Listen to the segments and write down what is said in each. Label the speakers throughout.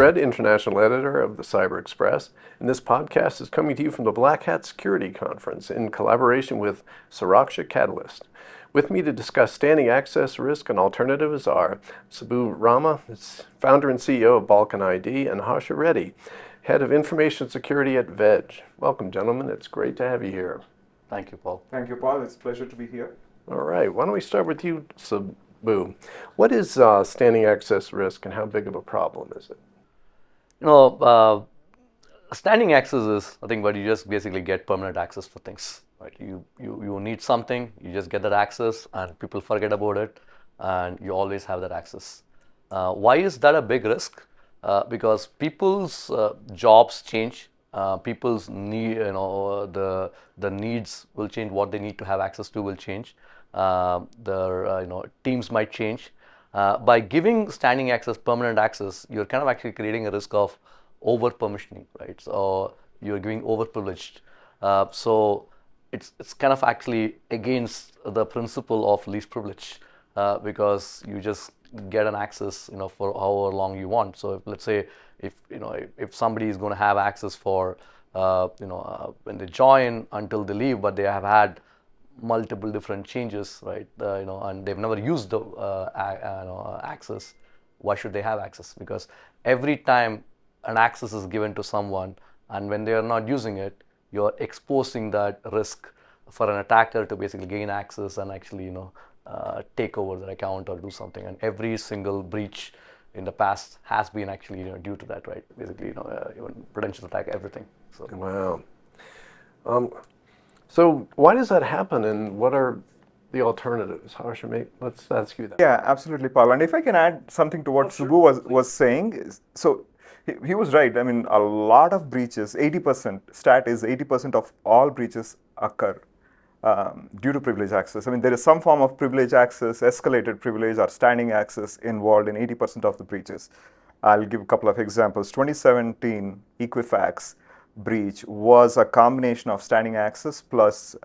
Speaker 1: Shread, International Editor of the Cyber Express, and this podcast is coming to you from the Black Hat Security Conference in collaboration with Suraksha Catalyst. With me to discuss standing access risk and alternatives are Subbu Rama, founder and CEO of BalkanID, and Harsha Reddy, Head of Information Security at Veg. Welcome, gentlemen. It's great to have you here.
Speaker 2: Thank you, Paul.
Speaker 3: Thank you, Paul. It's a pleasure to be here.
Speaker 1: All right. Why don't we start with you, Subbu? What is standing access risk and how big of a problem is it?
Speaker 2: Standing access is nothing but you just basically get permanent access for things. Right? You need something, you just get that access, and people forget about it, and you always have that access. Why is that a big risk? Because people's jobs change. People's need, the needs will change. What they need to have access to will change. Their teams might change. By giving standing access, permanent access, you're kind of actually creating a risk of over permissioning, right? So you're giving over privileged. So it's kind of actually against the principle of least privilege, because you just get an access, for however long you want. So let's say if somebody is going to have access for when they join until they leave, but they have had multiple different changes, right? And they've never used the access. Why should they have access? Because every time an access is given to someone, and when they are not using it, you're exposing that risk for an attacker to basically gain access and actually, take over their account or do something. And every single breach in the past has been actually, due to that, right? Basically, even potential attack, everything. So.
Speaker 1: Wow. So why does that happen, and what are the alternatives? Harsha, let's ask you that.
Speaker 3: Yeah, absolutely, Paul. And if I can add something to what Subbu was saying, so he was right. I mean, a lot of breaches, 80%, stat is 80% of all breaches occur due to privilege access. I mean, there is some form of privilege access, escalated privilege, or standing access involved in 80% of the breaches. I'll give a couple of examples. 2017 Equifax breach was a combination of standing access plus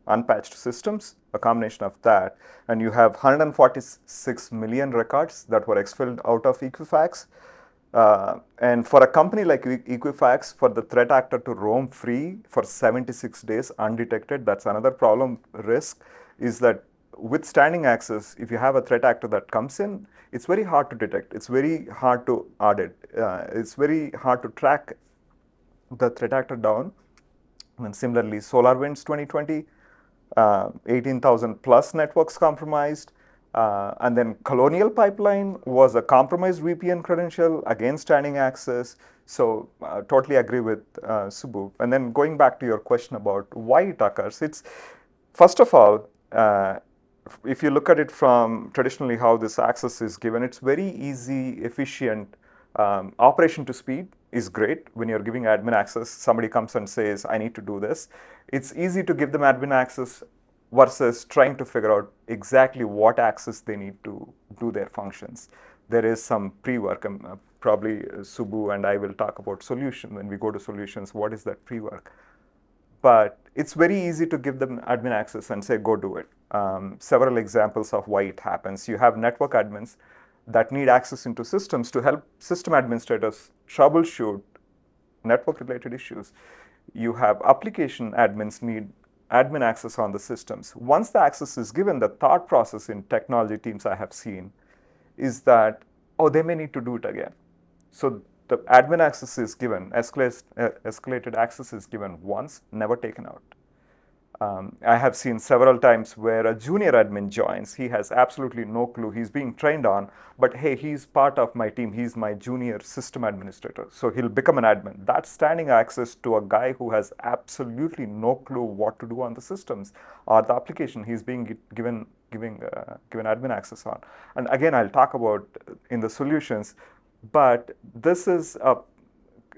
Speaker 3: unpatched systems, a combination of that, and you have 146 million records that were expelled out of Equifax. And for a company like Equifax, for the threat actor to roam free for 76 days undetected, that's another problem risk, is that with standing access, if you have a threat actor that comes in, it's very hard to detect. It's very hard to audit. It's very hard to track the threat actor down. And similarly, SolarWinds 2020, 18,000 plus networks compromised. And then Colonial Pipeline was a compromised VPN credential against standing access. So totally agree with Subbu. And then going back to your question about why it occurs, it's first of all, if you look at it from traditionally how this access is given, it's very easy, efficient. Operation to speed is great when you're giving admin access. Somebody comes and says, I need to do this. It's easy to give them admin access versus trying to figure out exactly what access they need to do their functions. There is some pre-work. Probably Subbu and I will talk about solution. When we go to solutions, what is that pre-work? But it's very easy to give them admin access and say, go do it. Several examples of why it happens. You have network admins that need access into systems to help system administrators troubleshoot network-related issues. You have application admins need admin access on the systems. Once the access is given, the thought process in technology teams I have seen is that, they may need to do it again. So the admin access is given, escalated access is given once, never taken out. I have seen several times where a junior admin joins. He has absolutely no clue. He's being trained on, but hey, he's part of my team. He's my junior system administrator. So he'll become an admin. That's standing access to a guy who has absolutely no clue what to do on the systems or the application he's being given admin access on. And again, I'll talk about in the solutions, but this is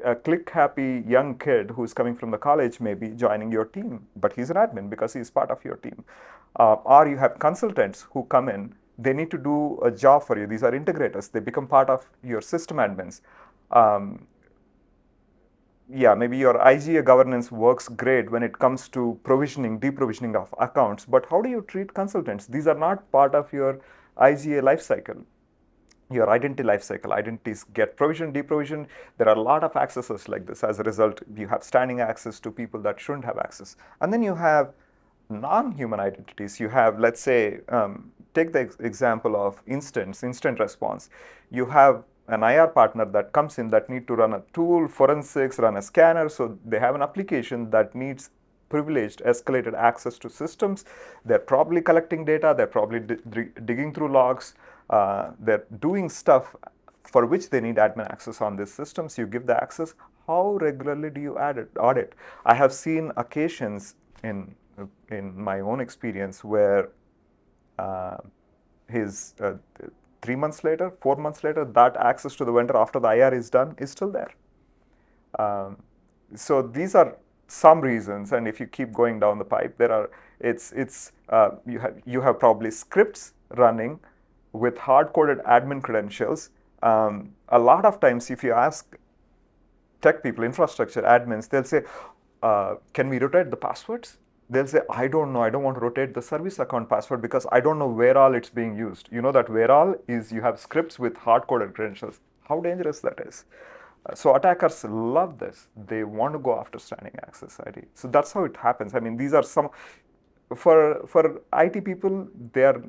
Speaker 3: a click-happy young kid who's coming from the college maybe joining your team, but he's an admin because he's part of your team. Or you have consultants who come in, they need to do a job for you. These are integrators. They become part of your system admins. Maybe your IGA governance works great when it comes to provisioning, deprovisioning of accounts, but how do you treat consultants? These are not part of your IGA lifecycle. your identity lifecycle. Identities get provisioned, deprovisioned. There are a lot of accesses like this. As a result, you have standing access to people that shouldn't have access. And then you have non-human identities. You have, let's say, take the example of instant response. You have an IR partner that comes in that need to run a tool, forensics, run a scanner. So they have an application that needs privileged, escalated access to systems. They're probably collecting data. They're probably digging through logs. They're doing stuff for which they need admin access on these systems. You give the access. How regularly do you audit? I have seen occasions in my own experience where 3 months later, 4 months later, that access to the vendor after the IR is done is still there. So these are some reasons, and if you keep going down the pipe, you have probably scripts running with hard-coded admin credentials. A lot of times, if you ask tech people, infrastructure admins, they'll say, can we rotate the passwords? They'll say, I don't know, I don't want to rotate the service account password because I don't know where all it's being used. You know that where all is you have scripts with hard-coded credentials. How dangerous that is. So attackers love this. They want to go after standing access ID. So that's how it happens. I mean, these are some, for IT people, they're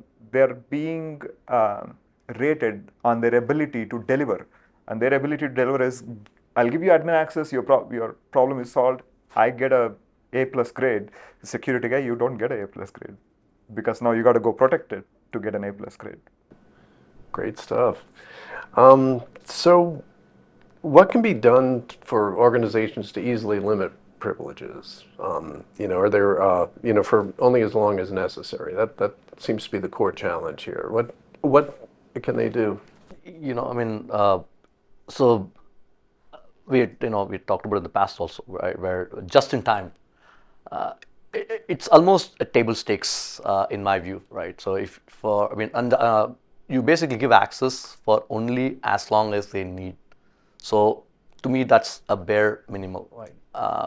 Speaker 3: being rated on their ability to deliver. And their ability to deliver is, I'll give you admin access, your problem is solved, I get a A+ grade. Security guy, you don't get a A+ grade because now you got to go protect it to get an A+ grade.
Speaker 1: Great stuff. So what can be done for organizations to easily limit privileges? Are there, for only as long as necessary? That seems to be the core challenge here. What can they do?
Speaker 2: So we talked about it in the past also, right? Where just in time, it's almost a table stakes in my view, right? So you basically give access for only as long as they need. So to me, that's a bare minimal, right?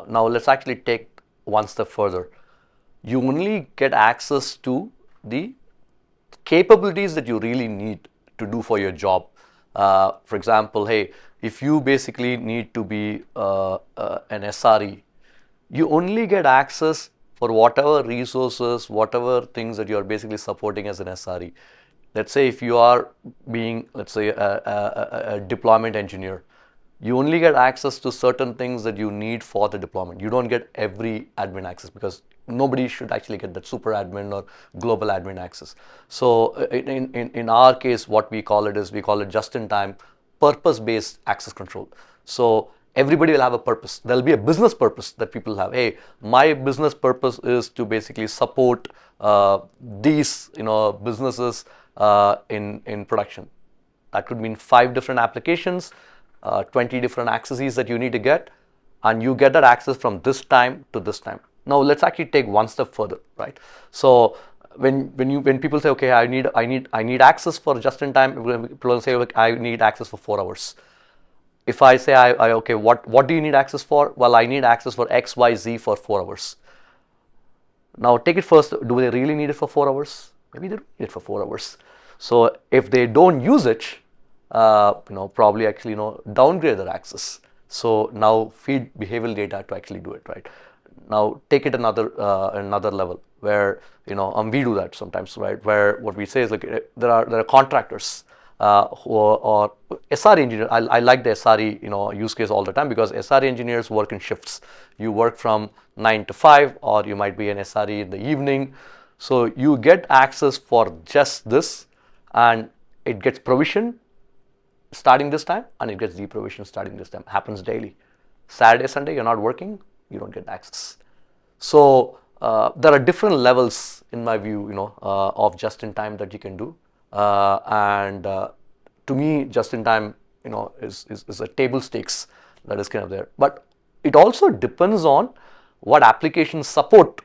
Speaker 2: Now let's actually take one step further. You only get access to the capabilities that you really need to do for your job. For example, hey, if you basically need to be an SRE, you only get access for whatever resources, whatever things that you're basically supporting as an SRE. Let's say if you are being, let's say, a deployment engineer, you only get access to certain things that you need for the deployment. You don't get every admin access because nobody should actually get that super admin or global admin access. So in our case, what we call it just-in-time purpose-based access control. So everybody will have a purpose. There'll be a business purpose that people have. Hey, my business purpose is to basically support these businesses in production. That could mean 5 different applications, 20 different accesses that you need to get, and you get that access from this time to this time. Now let's actually take one step further, right? So when people say, okay, I need access for just in time, people say, okay, I need access for 4 hours. If I say, okay, what do you need access for? Well, I need access for X, Y, Z for 4 hours. Now take it first, do they really need it for 4 hours? Maybe they don't need it for 4 hours. So if they don't use it, probably actually downgrade their access. So now feed behavioral data to actually do it, right? Now take it another level where we do that sometimes, right? Where what we say is like there are contractors or SRE engineers. I like the SRE use case all the time because SRE engineers work in shifts. You work from 9 to 5, or you might be an SRE in the evening. So you get access for just this, and it gets provisioned starting this time, and it gets deprovisioned starting this time. Happens daily. Saturday, Sunday, you're not working, you don't get access. So there are different levels, in my view, of just-in-time that you can do. And to me, just-in-time, is a table stakes that is kind of there. But it also depends on what applications support,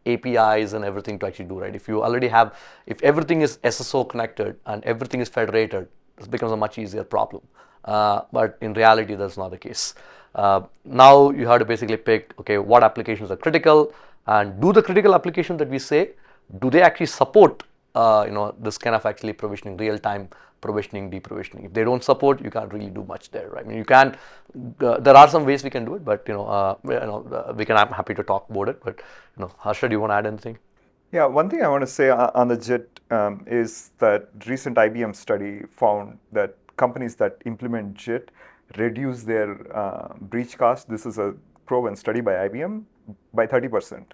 Speaker 2: APIs and everything to actually do, right? If you already have, if everything is SSO connected and everything is federated, this becomes a much easier problem. But in reality, that's not the case. Now you have to basically pick, okay, what applications are critical, and do the critical applications that we say, do they actually support, this kind of actually provisioning real-time provisioning, deprovisioning. If they don't support, you can't really do much there, right? I mean, you can. There are some ways we can do it, but we can. I'm happy to talk about it. But Harsha, do you want to add anything?
Speaker 3: Yeah, one thing I want to say on the JIT is that recent IBM study found that companies that implement JIT reduce their breach cost. This is a proven study by IBM by 30%.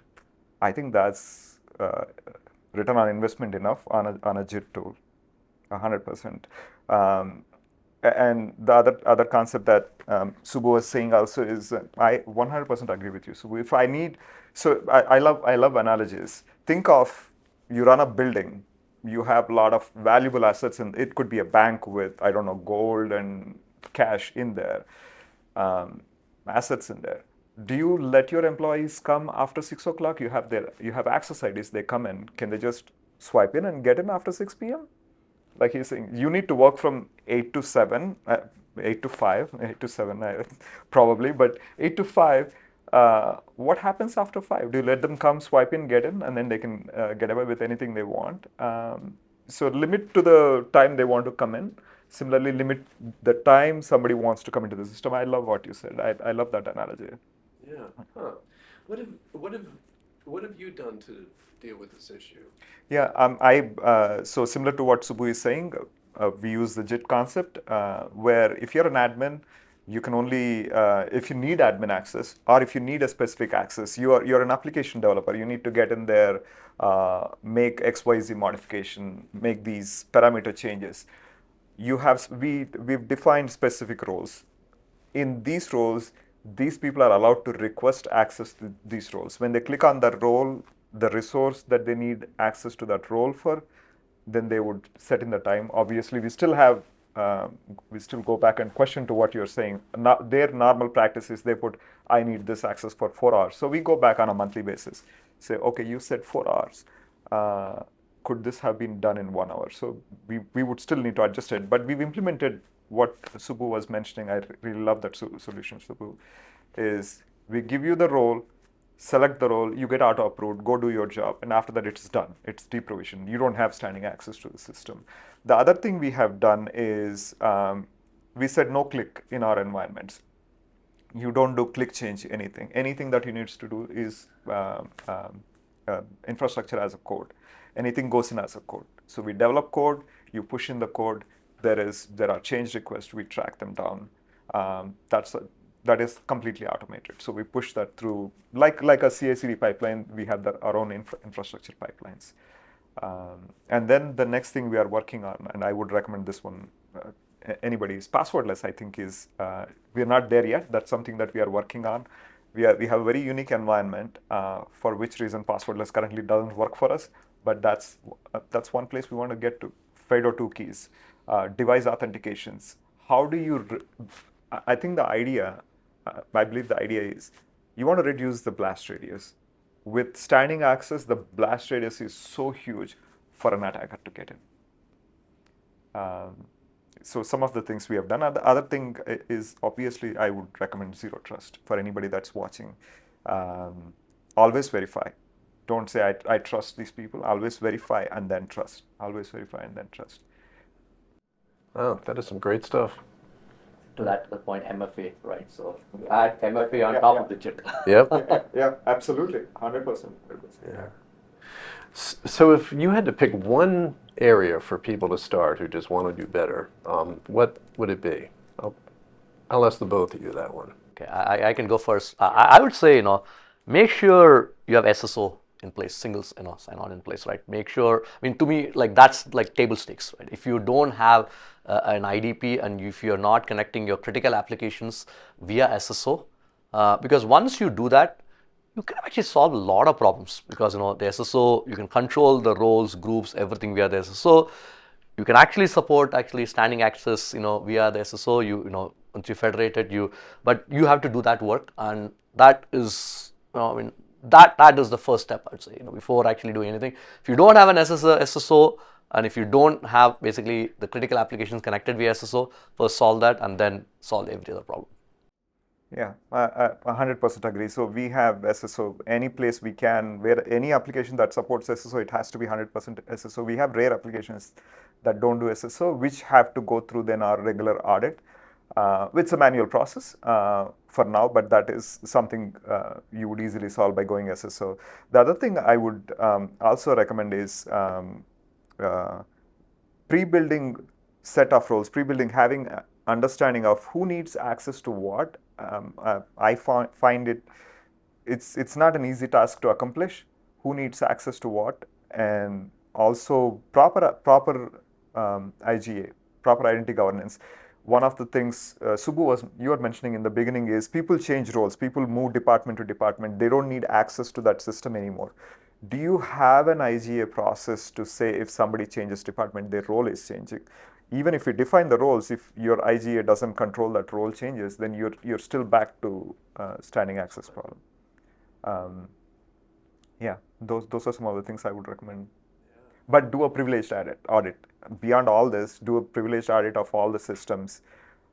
Speaker 3: I think that's return on investment enough on a JIT tool, 100%. And the other concept that Subbu was saying also is I 100% agree with you. So if I need, so I love analogies. Think of you run a building, you have a lot of valuable assets, and it could be a bank with, I don't know, gold and cash in there, assets in there. Do you let your employees come after 6 o'clock? You have access IDs. They come in. Can they just swipe in and get in after 6 p.m.? Like he's saying, you need to work from 8 to 7, 8 to 5, 8 to 7 probably, but 8 to 5. What happens after 5? Do you let them come, swipe in, get in, and then they can get away with anything they want? So limit to the time they want to come in. Similarly, limit the time somebody wants to come into the system. I love what you said. I love that analogy.
Speaker 1: Yeah. Huh. What have you done to deal with this issue?
Speaker 3: Yeah. So similar to what Subbu is saying, we use the JIT concept where if you're an admin, you can only if you need admin access or if you need a specific access, you're an application developer. You need to get in there, make XYZ modification, make these parameter changes. We've defined specific roles. In these roles, these people are allowed to request access to these roles. When they click on the role, the resource that they need access to that role for, then they would set in the time. Obviously, we still go back and question to what you're saying. Their normal practice is they put, I need this access for 4 hours. So we go back on a monthly basis. Say, okay, you said 4 hours. Could this have been done in 1 hour? So we would still need to adjust it. But we've implemented what Subbu was mentioning. I really love that solution, Subbu, is we give you the role, select the role, you get auto approved, go do your job, and after that it's done. It's deprovisioned. You don't have standing access to the system. The other thing we have done is we said no click in our environments. You don't do click change anything. Anything that you need to do is infrastructure as a code. Anything goes in as a code. So we develop code, you push in the code, there are change requests, we track them down. That is completely automated. So we push that through, like a CI/CD pipeline, we have our own infrastructure pipelines. And then the next thing we are working on, and I would recommend this one, anybody, is passwordless, I think is, we're not there yet. That's something that we are working on. We have a very unique environment, for which reason passwordless currently doesn't work for us, but that's one place we want to get to. FIDO2 keys, device authentications. How do you, I think the idea, I believe the idea is, you want to reduce the blast radius. With standing access, the blast radius is so huge for an attacker to get in. So some of the things we have done. The other thing is, obviously, I would recommend zero trust for anybody that's watching. Always verify. Don't say, I trust these people. Always verify and then trust. Always verify and then trust.
Speaker 1: Oh, that is some great stuff.
Speaker 2: To the point, MFA, right? So you add MFA on top of the JIT.
Speaker 1: Yep.
Speaker 3: Yeah, absolutely. 100%.
Speaker 1: Yeah. So if you had to pick one area for people to start who just want to do better, what would it be? I'll ask the both of you that one.
Speaker 2: Okay, I can go first. I would say, make sure you have SSO in place, single sign-on in place, right? Make sure, I mean, to me, like that's like table stakes, right? If you don't have an IDP and if you're not connecting your critical applications via SSO, because once you do that, you can actually solve a lot of problems because, the SSO, you can control the roles, groups, everything via the SSO. You can actually support standing access, via the SSO, once you federate it, but you have to do that work, and that is, that is the first step, I'd say, before actually doing anything. If you don't have an SSO, and if you don't have basically the critical applications connected via SSO, first solve that and then solve every other problem.
Speaker 3: Yeah, I 100% agree. So we have SSO any place we can, where any application that supports SSO, it has to be 100% SSO. We have rare applications that don't do SSO, which have to go through then our regular audit. It's a manual process for now, but that is something you would easily solve by going SSO. The other thing I would also recommend is pre-building set of roles, pre-building having understanding of who needs access to what. I find it's not an easy task to accomplish. Who needs access to what, and also proper IGA, proper identity governance. One of the things Subbu you were mentioning in the beginning is people change roles. People move department to department. They don't need access to that system anymore. Do you have an IGA process to say if somebody changes department, their role is changing? Even if you define the roles, if your IGA doesn't control that role changes, then you're still back to standing access problem. Yeah, those are some of the things I would recommend. But do a privileged audit. Beyond all this, do a privileged audit of all the systems.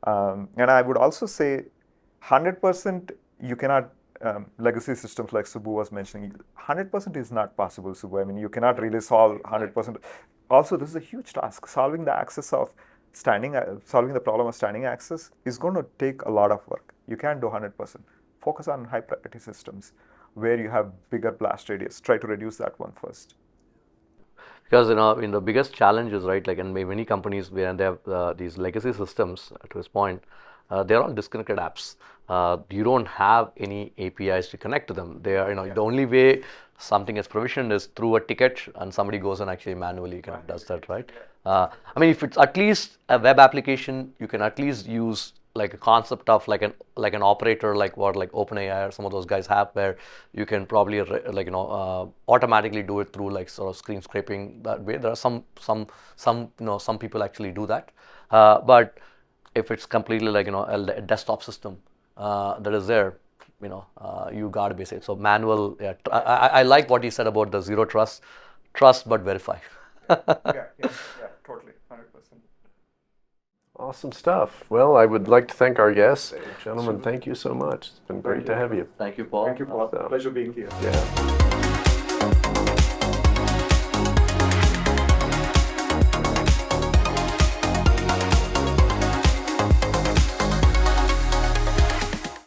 Speaker 3: And I would also say 100% you cannot, legacy systems like Subbu was mentioning, 100% is not possible, Subbu. I mean, you cannot really solve 100%. Also, this is a huge task. Solving the problem of standing access is going to take a lot of work. You can't do 100%. Focus on high priority systems where you have bigger blast radius. Try to reduce that one first.
Speaker 2: Because in the biggest challenges, right? Like in many companies where they have these legacy systems, to his point, they're all disconnected apps. You don't have any APIs to connect to them. They are, the only way something is provisioned is through a ticket, and somebody goes and actually manually kind of does that, right? I mean, if it's at least a web application, you can at least use like a concept of like an operator like what like OpenAI or some of those guys have, where you can probably automatically do it through like sort of screen scraping that way. There are some people actually do that, but if it's completely like a desktop system that is there, you got to be safe. So manual. Yeah, I like what he said about the zero trust but verify.
Speaker 3: yeah, totally, 100%.
Speaker 1: Awesome stuff. Well, I would like to thank our guests. Gentlemen, thank you so much. It's been great to have you.
Speaker 2: Thank you, Paul.
Speaker 3: Thank you, Paul. Pleasure being here.
Speaker 1: Yeah.